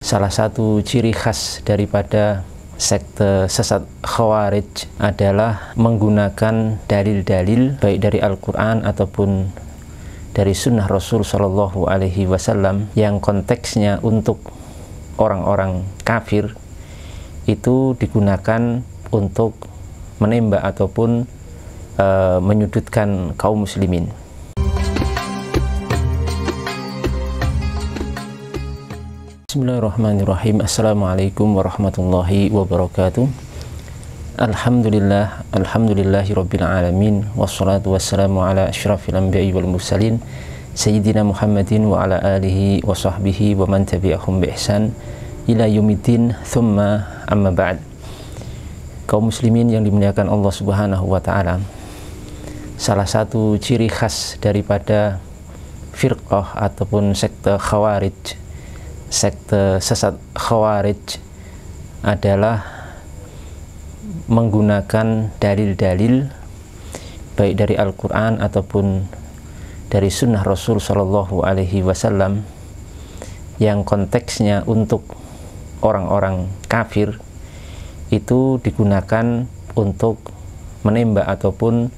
Salah satu ciri khas daripada sekte sesat Khawarij adalah menggunakan dalil-dalil baik dari Al-Quran ataupun dari sunnah Rasul Shallallahu Alaihi Wasallam yang konteksnya untuk orang-orang kafir, itu digunakan untuk menembak ataupun menyudutkan kaum muslimin. Bismillahirrahmanirrahim. Assalamualaikum warahmatullahi wabarakatuh. Alhamdulillahi rabbil alamin, wassalatu wassalamu ala asyrafil anbiya'i wal mursalin sayyidina Muhammadin wa ala alihi wa sahbihi wa man tabi'ahum bi ihsan ila yaumiddin, thumma amma ba'd. Kaum muslimin yang dimuliakan Allah Subhanahu wa taala, salah satu ciri khas daripada firqah ataupun sekte Khawarij, sekte sesat Khawarij adalah menggunakan dalil-dalil baik dari Al-Quran ataupun dari sunnah Rasul Shallallahu Alaihi Wasallam yang konteksnya untuk orang-orang kafir, itu digunakan untuk menembak ataupun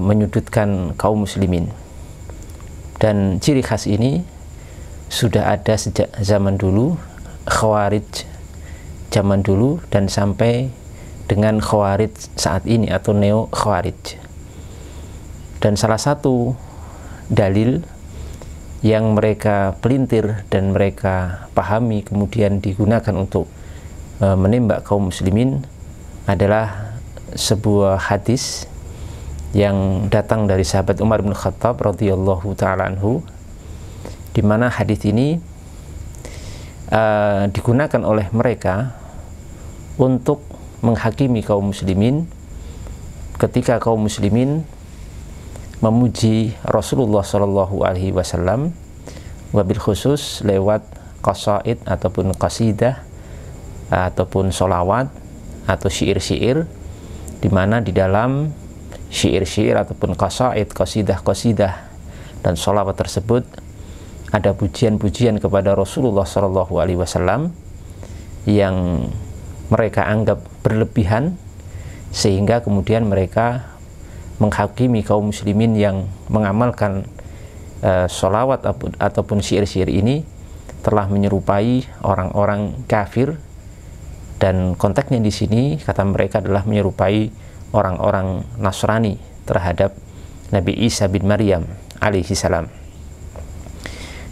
menyudutkan kaum muslimin. Dan ciri khas ini sudah ada sejak zaman dulu, Khawarij zaman dulu, dan sampai dengan Khawarij saat ini atau Neo Khawarij. Dan salah satu dalil yang mereka pelintir dan mereka pahami kemudian digunakan untuk menembak kaum muslimin adalah sebuah hadis yang datang dari sahabat Umar bin Khattab radhiyallahu ta'ala anhu, di mana hadis ini digunakan oleh mereka untuk menghakimi kaum muslimin ketika kaum muslimin memuji Rasulullah Shallallahu Alaihi Wasallam, wabil khusus lewat qasaid ataupun qasidah ataupun solawat atau syair-syair, di mana di dalam syair-syair ataupun qasaid, qasidah-qasidah dan solawat tersebut ada pujian-pujian kepada Rasulullah Shallallahu Alaihi Wasallam yang mereka anggap berlebihan, sehingga kemudian mereka menghakimi kaum muslimin yang mengamalkan sholawat ataupun syair-syair ini telah menyerupai orang-orang kafir, dan konteksnya di sini kata mereka adalah menyerupai orang-orang Nasrani terhadap Nabi Isa bin Maryam alaihi salam.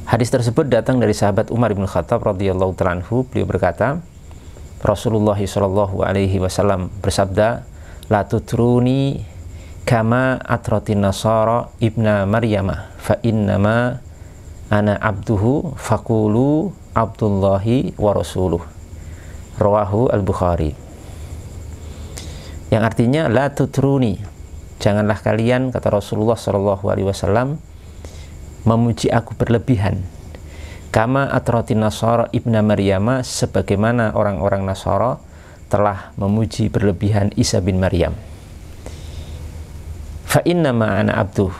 Hadis tersebut datang dari sahabat Umar bin Khattab radhiyallahu ta'ala anhu. Beliau berkata, Rasulullah Shallallahu Alaihi Wasallam bersabda, la tutruni kama atratin nasara ibna Maryama fa innama ana abduhu faqulu abdullahi wa rasuluh, rawahu al-Bukhari. Yang artinya, la tutruni, janganlah kalian, kata Rasulullah Shallallahu Alaihi Wasallam, memuji aku berlebihan, kama atratin nasara ibna Maryama, sebagaimana orang-orang Nasara telah memuji berlebihan Isa bin Maryam. Fa innama ana abduh,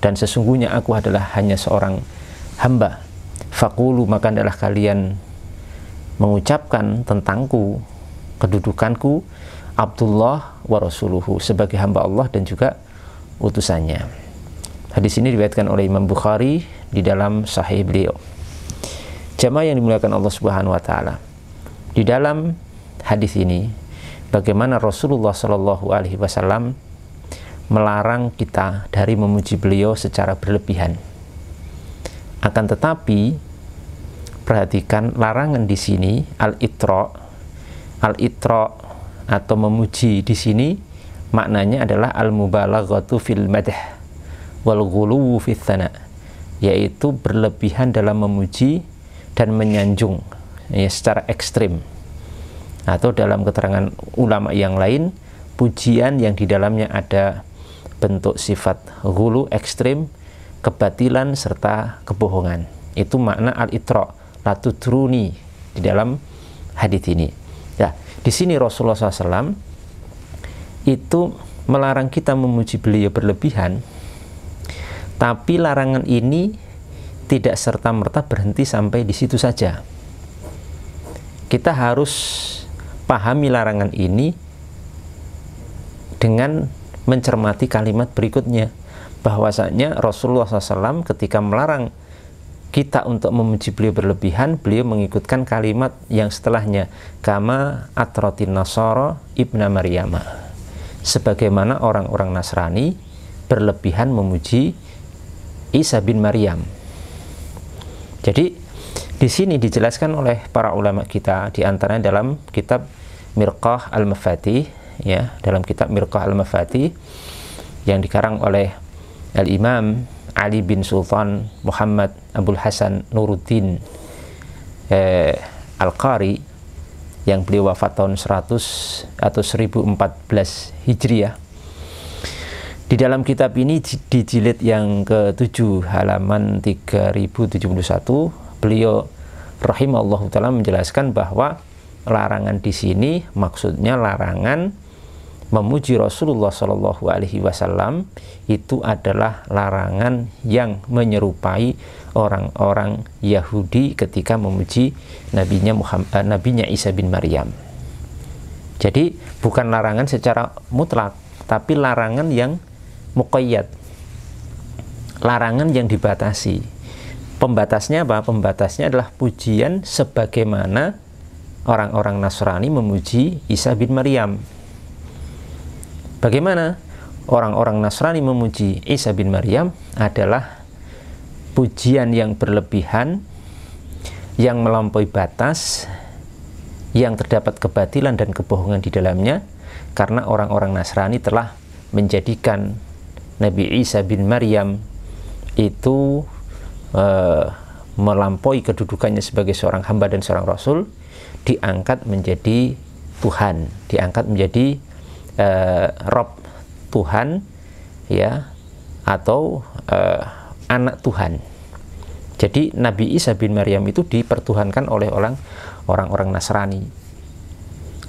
dan sesungguhnya aku adalah hanya seorang hamba. Faqulu, maka adalah kalian mengucapkan tentangku, kedudukanku, Abdullah wa rasuluhu, sebagai hamba Allah dan juga utusannya. Hadis ini diriwayatkan oleh Imam Bukhari di dalam Sahih beliau. Jamaah yang dimuliakan Allah Subhanahu wa taala, di dalam hadis ini bagaimana Rasulullah Shallallahu Alaihi Wasallam melarang kita dari memuji beliau secara berlebihan. Akan tetapi perhatikan larangan di sini, al-itra atau memuji di sini maknanya adalah al-mubalaghatu fil madah wal ghuluwu fil thana, yaitu berlebihan dalam memuji dan menyanjung secara ekstrim, atau dalam keterangan ulama yang lain, pujian yang di dalamnya ada bentuk sifat ghulu, ekstrim, kebatilan serta kebohongan. Itu makna al-itra, la tutruni di dalam hadis ini. Ya, di sini Rasulullah SAW itu melarang kita memuji beliau berlebihan, tapi larangan ini tidak serta-merta berhenti sampai di situ saja. kita harus pahami larangan ini dengan mencermati kalimat berikutnya, bahwasanya Rasulullah SAW ketika melarang kita untuk memuji beliau berlebihan, beliau mengikutkan kalimat yang setelahnya, kama atrotin nasara ibna Maryama, sebagaimana orang-orang Nasrani berlebihan memuji Isa bin Maryam. Jadi di sini dijelaskan oleh para ulama kita, di antaranya dalam kitab Mirqah al-Mafatih, ya, dalam kitab Mirqah al-Mafatih yang dikarang oleh Al-Imam Ali bin Sultan Muhammad Abdul Hasan Nuruddin Al-Qari, yang beliau wafat tahun 100 atau 1014 Hijriah. Di dalam kitab ini di jilid yang ke-7 halaman 3071, beliau rahimahullahu taala menjelaskan bahwa larangan di sini maksudnya larangan memuji Rasulullah Shallallahu Alaihi Wasallam itu adalah larangan yang menyerupai orang-orang Yahudi ketika memuji nabinya Isa bin Maryam. Jadi bukan larangan secara mutlak, tapi larangan yang muqayyad, larangan yang dibatasi. Pembatasnya apa? Pembatasnya adalah pujian sebagaimana orang-orang Nasrani memuji Isa bin Maryam. Bagaimana orang-orang Nasrani memuji Isa bin Maryam adalah pujian yang berlebihan, yang melampaui batas, yang terdapat kebatilan dan kebohongan di dalamnya, karena orang-orang Nasrani telah menjadikan Nabi Isa bin Maryam itu melampaui kedudukannya sebagai seorang hamba dan seorang rasul, diangkat menjadi Tuhan, diangkat menjadi Rob Tuhan, ya, atau anak Tuhan. Jadi Nabi Isa bin Maryam itu dipertuhankan oleh orang-orang Nasrani.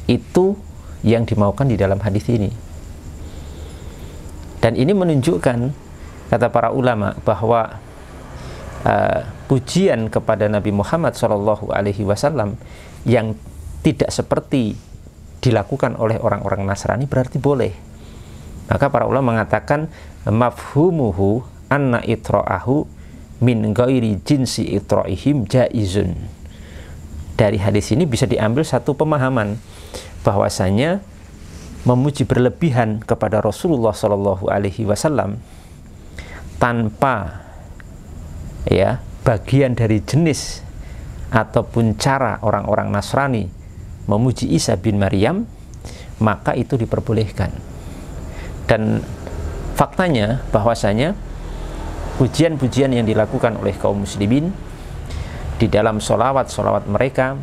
Itu yang dimaukan di dalam hadis ini. Dan ini menunjukkan, kata para ulama, bahwa pujian kepada Nabi Muhammad SAW yang tidak seperti dilakukan oleh orang-orang Nasrani berarti boleh. Maka para ulama mengatakan mafhumuhu anna itra'ahu min ghairi jinsi itra'ihim jaizun. Dari hadis ini bisa diambil satu pemahaman bahwasanya memuji berlebihan kepada Rasulullah Shallallahu Alaihi Wasallam tanpa, ya, bagian dari jenis ataupun cara orang-orang Nasrani memuji Isa bin Maryam, maka itu diperbolehkan. Dan faktanya bahwasanya pujian-pujian yang dilakukan oleh kaum muslimin di dalam solawat-solawat mereka,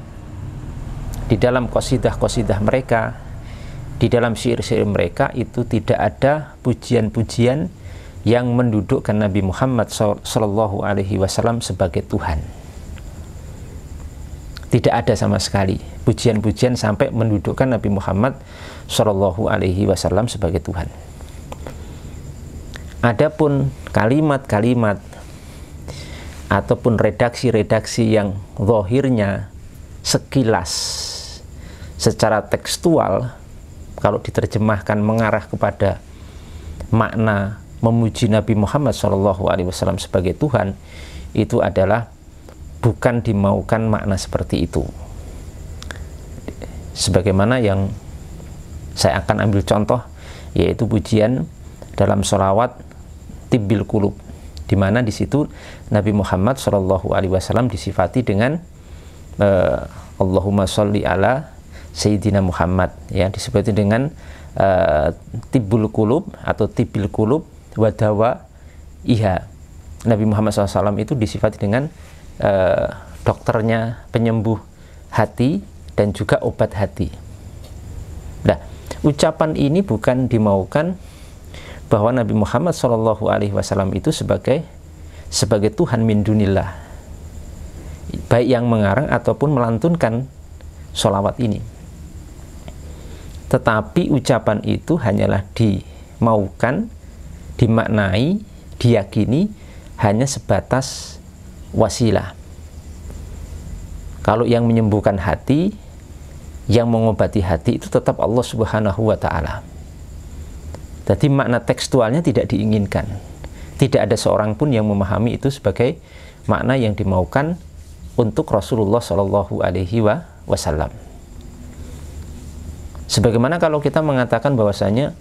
di dalam qasidah-qasidah mereka, di dalam syair-syair mereka, itu tidak ada pujian-pujian yang mendudukkan Nabi Muhammad Sallallahu Alaihi Wasallam sebagai Tuhan. Tidak ada sama sekali pujian-pujian sampai mendudukkan Nabi Muhammad Sallallahu Alaihi Wasallam sebagai Tuhan. Adapun kalimat-kalimat ataupun redaksi-redaksi yang zahirnya sekilas secara tekstual, kalau diterjemahkan mengarah kepada makna memuji Nabi Muhammad SAW sebagai Tuhan, itu adalah bukan dimaukan makna seperti itu. Sebagaimana yang saya akan ambil contoh, yaitu pujian dalam sholawat Tibbil Qulub, di mana di situ Nabi Muhammad SAW disifati dengan Allahumma sholli ala Sayyidina Muhammad, ya, disebut dengan Tibbul Qulub atau Tibbil Qulub wadawa iha. Nabi Muhammad SAW itu disifati dengan dokternya penyembuh hati dan juga obat hati. Nah, ucapan ini bukan dimaukan bahwa Nabi Muhammad SAW itu sebagai Tuhan min dunillah, baik yang mengarang ataupun melantunkan sholawat ini. Tetapi ucapan itu hanyalah dimaukan, dimaknai, diyakini hanya sebatas wasilah. Kalau yang menyembuhkan hati yang mengobati hati itu tetap Allah Subhanahu wa ta'ala. Jadi makna tekstualnya tidak diinginkan. Tidak ada seorang pun yang memahami itu sebagai makna yang dimaukan untuk Rasulullah Shallallahu Alaihi Wasallam. Sebagaimana kalau kita mengatakan bahwasanya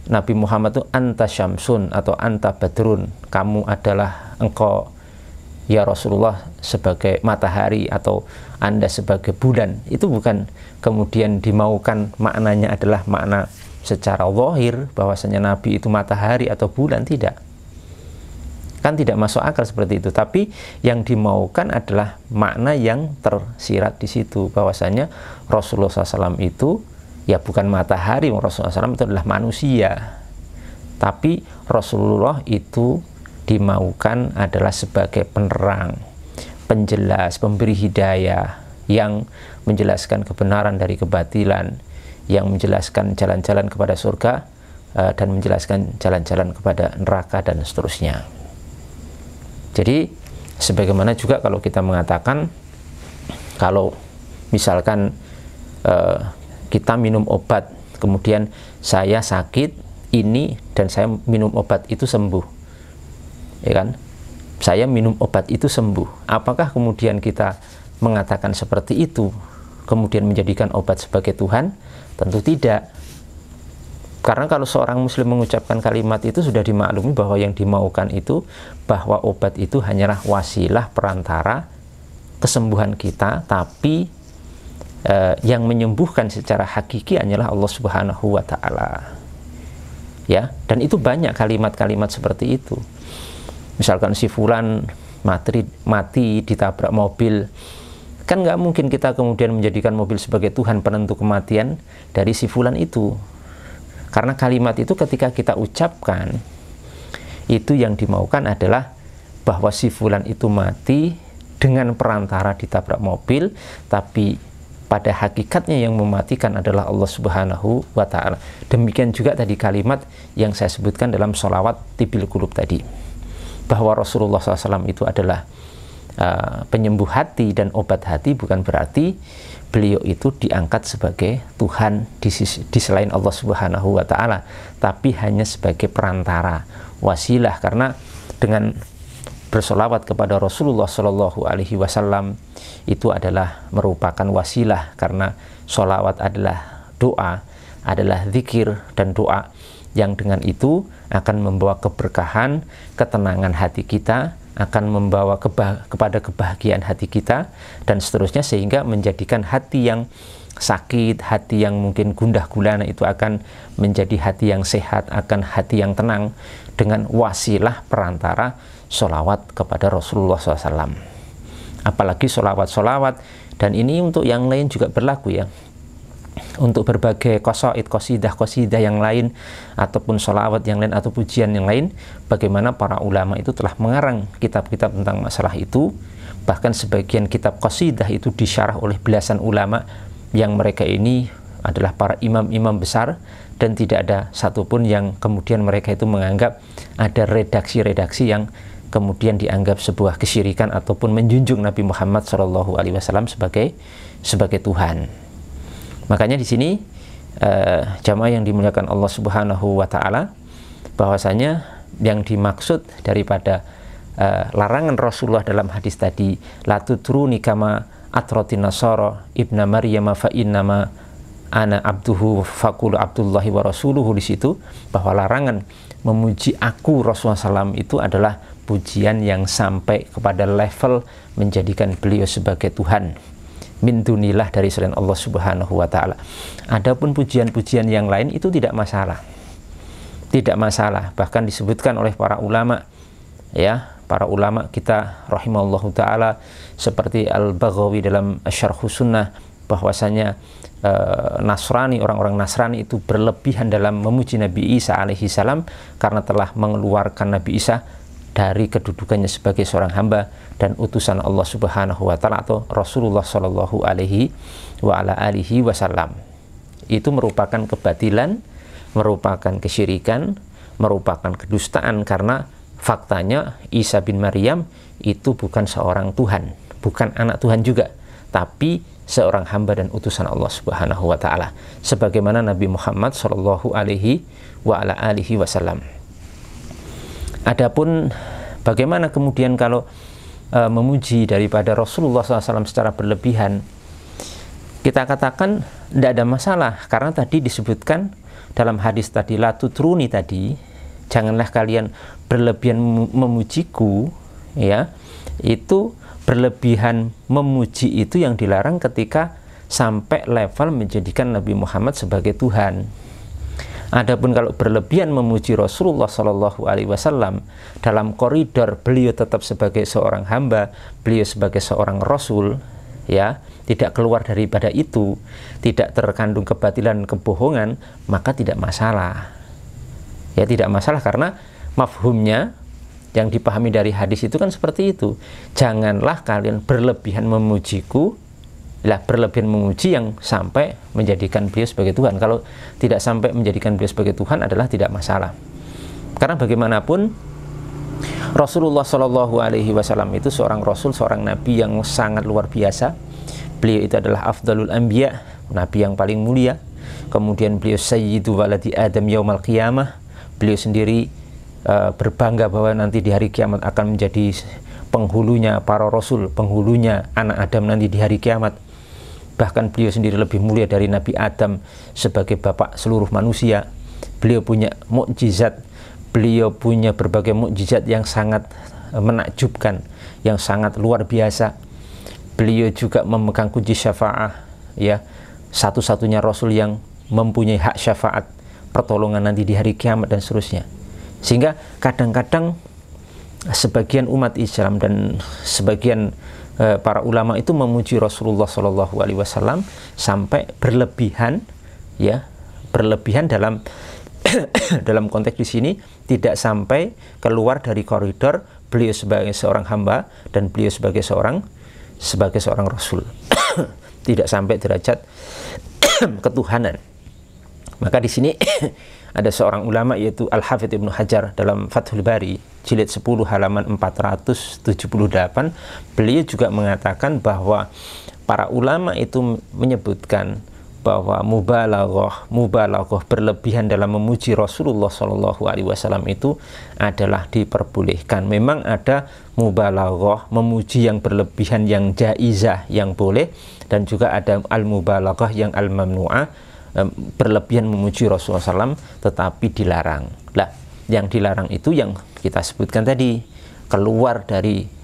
Nabi Muhammad itu anta syamsun atau anta badrun, kamu adalah engkau ya Rasulullah sebagai matahari atau Anda sebagai bulan, itu bukan kemudian dimaukan maknanya adalah makna secara zahir bahwasanya Nabi itu matahari atau bulan, tidak. Kan tidak masuk akal seperti itu. Tapi yang dimaukan adalah makna yang tersirat di situ bahwasanya Rasulullah SAW itu ya bukan matahari, Rasulullah SAW itu adalah manusia. Tapi Rasulullah itu dimaukan adalah sebagai penerang, penjelas, pemberi hidayah, yang menjelaskan kebenaran dari kebatilan, yang menjelaskan jalan-jalan kepada surga dan menjelaskan jalan-jalan kepada neraka dan seterusnya. Jadi sebagaimana juga kalau kita mengatakan kalau misalkan kita minum obat, kemudian saya sakit ini dan saya minum obat itu sembuh, ya kan? Saya minum obat itu sembuh. Apakah kemudian kita mengatakan seperti itu kemudian menjadikan obat sebagai Tuhan? Tentu tidak. Karena kalau seorang muslim mengucapkan kalimat itu sudah dimaklumi bahwa yang dimaukan itu bahwa obat itu hanyalah wasilah perantara kesembuhan kita, tapi yang menyembuhkan secara hakiki hanyalah Allah Subhanahu wa ta'ala. Ya, dan itu banyak kalimat-kalimat seperti itu. Misalkan si fulan mati ditabrak mobil, kan nggak mungkin kita kemudian menjadikan mobil sebagai Tuhan penentu kematian dari si fulan itu. Karena kalimat itu ketika kita ucapkan, itu yang dimaukan adalah bahwa si fulan itu mati dengan perantara ditabrak mobil, tapi pada hakikatnya yang mematikan adalah Allah Subhanahu wa ta'ala. Demikian juga tadi kalimat yang saya sebutkan dalam sholawat tibil qulub tadi, bahwa Rasulullah SAW itu adalah penyembuh hati dan obat hati, bukan berarti beliau itu diangkat sebagai Tuhan di selain Allah Subhanahu wa ta'ala, tapi hanya sebagai perantara, wasilah. Karena dengan bersolawat kepada Rasulullah Shallallahu Alaihi Wasallam itu adalah merupakan wasilah, karena solawat adalah doa, adalah zikir dan doa yang dengan itu akan membawa keberkahan, ketenangan hati kita, akan membawa kepada kebahagiaan hati kita dan seterusnya, sehingga menjadikan hati yang sakit, hati yang mungkin gundah gulana itu akan menjadi hati yang sehat, akan hati yang tenang dengan wasilah perantara sholawat kepada Rasulullah SAW. Apalagi sholawat-sholawat, dan ini untuk yang lain juga berlaku ya, untuk berbagai qasaid, qasidah yang lain, ataupun sholawat yang lain, atau pujian yang lain, bagaimana para ulama itu telah mengarang kitab-kitab tentang masalah itu. Bahkan sebagian kitab qasidah itu disyarah oleh belasan ulama yang mereka ini adalah para imam-imam besar, dan tidak ada satupun yang kemudian mereka itu menganggap ada redaksi-redaksi yang kemudian dianggap sebuah kesyirikan ataupun menjunjung Nabi Muhammad SAW sebagai Tuhan. Makanya di sini jamaah yang dimuliakan Allah Subhanahu wa ta'ala, bahwasanya yang dimaksud daripada larangan Rasulullah dalam hadis tadi, la tutruni kama atratin nasara ibna maryam fa innama ana abduhu faqul abdullahi wa rasuluhu, di situ bahwa larangan memuji aku Rasulullah SAW itu adalah pujian yang sampai kepada level menjadikan beliau sebagai Tuhan min dunillah, dari selain Allah Subhanahu wa ta'ala. Adapun pujian-pujian yang lain itu tidak masalah. Tidak masalah. Bahkan disebutkan oleh para ulama, ya, para ulama kita rahimallahu ta'ala, seperti Al-Baghawi dalam Syarhus Sunnah, bahwasanya Nasrani, orang-orang Nasrani itu berlebihan dalam memuji Nabi Isa alaihi salam karena telah mengeluarkan Nabi Isa dari kedudukannya sebagai seorang hamba dan utusan Allah Subhanahu wa ta'ala, atau Rasulullah Shallallahu Alaihi Wasallam. Itu merupakan kebatilan, merupakan kesyirikan, merupakan kedustaan, karena faktanya Isa bin Maryam itu bukan seorang Tuhan, bukan anak Tuhan juga, tapi seorang hamba dan utusan Allah Subhanahu wa taala, sebagaimana Nabi Muhammad sallallahu alaihi wasallam. Adapun bagaimana kemudian kalau memuji daripada Rasulullah SAW secara berlebihan, kita katakan tidak ada masalah, karena tadi disebutkan dalam hadis tadi, la tutruni tadi, janganlah kalian berlebihan memujiku, ya. Itu berlebihan memuji itu yang dilarang ketika sampai level menjadikan Nabi Muhammad sebagai Tuhan. Adapun kalau berlebihan memuji Rasulullah Shallallahu Alaihi Wasallam dalam koridor beliau tetap sebagai seorang hamba, beliau sebagai seorang Rasul, ya, tidak keluar daripada itu, tidak terkandung kebatilan, kebohongan, maka tidak masalah. Ya, tidak masalah, karena mafhumnya yang dipahami dari hadis itu kan seperti itu. Janganlah kalian berlebihan memujiku, lah berlebihan memuji yang sampai menjadikan beliau sebagai Tuhan. Kalau tidak sampai menjadikan beliau sebagai Tuhan adalah tidak masalah. Karena bagaimanapun Rasulullah Shallallahu Alaihi Wasallam itu seorang Rasul, seorang Nabi yang sangat luar biasa. Beliau itu adalah afdalul anbiya, Nabi yang paling mulia. Kemudian beliau sayyidu waladi Adam yaumal qiyamah. Beliau sendiri berbangga bahwa nanti di hari kiamat akan menjadi penghulunya para Rasul, penghulunya anak Adam nanti di hari kiamat. Bahkan beliau sendiri lebih mulia dari Nabi Adam sebagai bapak seluruh manusia. Beliau punya mukjizat, beliau punya berbagai mukjizat yang sangat menakjubkan, yang sangat luar biasa. Beliau juga memegang kunci syafaat, ya, satu-satunya Rasul yang mempunyai hak syafaat, pertolongan nanti di hari kiamat dan seterusnya. Sehingga kadang-kadang sebagian umat Islam dan sebagian para ulama itu memuji Rasulullah Shallallahu Alaihi Wasallam sampai berlebihan, ya, berlebihan dalam dalam konteks di sini tidak sampai keluar dari koridor beliau sebagai seorang hamba dan beliau sebagai seorang Rasul. Tidak sampai derajat ketuhanan. Maka di sini ada seorang ulama yaitu Al-Hafidz Ibnu Hajar dalam Fathul Bari jilid 10 halaman 478, beliau juga mengatakan bahwa para ulama itu menyebutkan bahwa mubalaghah berlebihan dalam memuji Rasulullah Shallallahu Alaihi Wasallam itu adalah diperbolehkan. Memang ada mubalaghah, memuji yang berlebihan, yang jaizah, yang boleh, dan juga ada al-mubalaghah yang al-mamnu'ah, berlebihan memuji Rasulullah SAW tetapi dilarang. Lah, yang dilarang itu yang kita sebutkan tadi, keluar dari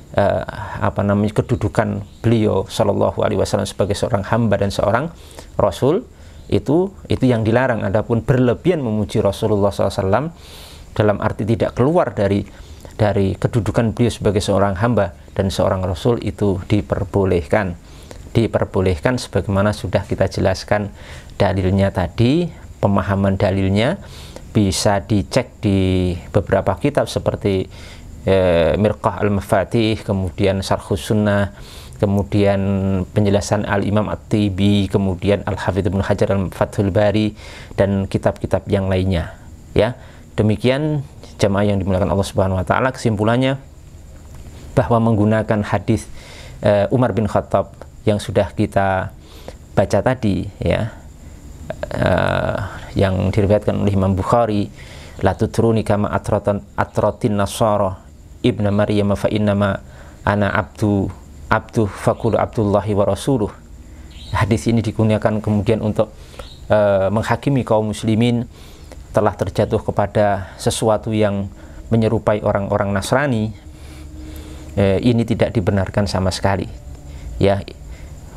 kedudukan beliau Shallallahu Alaihi Wasallam sebagai seorang hamba dan seorang Rasul, itu yang dilarang. Adapun berlebihan memuji Rasulullah SAW dalam arti tidak keluar dari kedudukan beliau sebagai seorang hamba dan seorang Rasul itu diperbolehkan sebagaimana sudah kita jelaskan dalilnya tadi. Pemahaman dalilnya bisa dicek di beberapa kitab seperti Mirqah al-Mafatih, kemudian Syarhus Sunnah, kemudian penjelasan Al-Imam At-Tibi, kemudian Al-Hafidz Ibnu Hajar al-Fathul Bari, dan kitab-kitab yang lainnya. Ya, demikian jamaah yang dimuliakan Allah Subhanahu wa taala, kesimpulannya bahwa menggunakan hadis Umar bin Khattab yang sudah kita baca tadi, ya, yang diriwayatkan oleh Imam Bukhari, la tutruni kama atratin nasara ibna Maryam fa innama ana abdu faqulu abdullahi wa rasuluh. Hadis ini digunakan kemudian untuk menghakimi kaum muslimin telah terjatuh kepada sesuatu yang menyerupai orang-orang Nasrani. Ini tidak dibenarkan sama sekali, ya,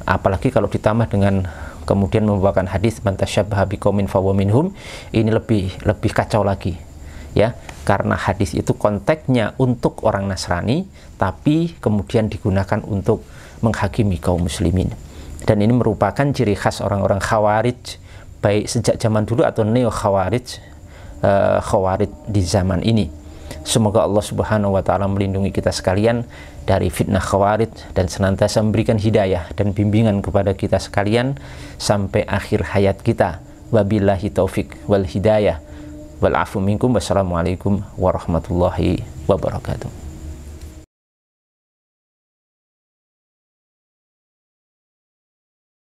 apalagi kalau ditambah dengan kemudian membawakan hadis man tasyabbaha biqaumin fahuwa minhum, ini lebih kacau lagi, ya, karena hadis itu konteksnya untuk orang Nasrani tapi kemudian digunakan untuk menghakimi kaum muslimin, dan ini merupakan ciri khas orang-orang Khawarij baik sejak zaman dulu atau neo Khawarij di zaman ini. Semoga Allah Subhanahu wa taala melindungi kita sekalian dari fitnah Khawarij dan senantiasa memberikan hidayah dan bimbingan kepada kita sekalian sampai akhir hayat kita. Wabillahi taufik wal hidayah wal afu minkum. Wassalamualaikum warahmatullahi wabarakatuh.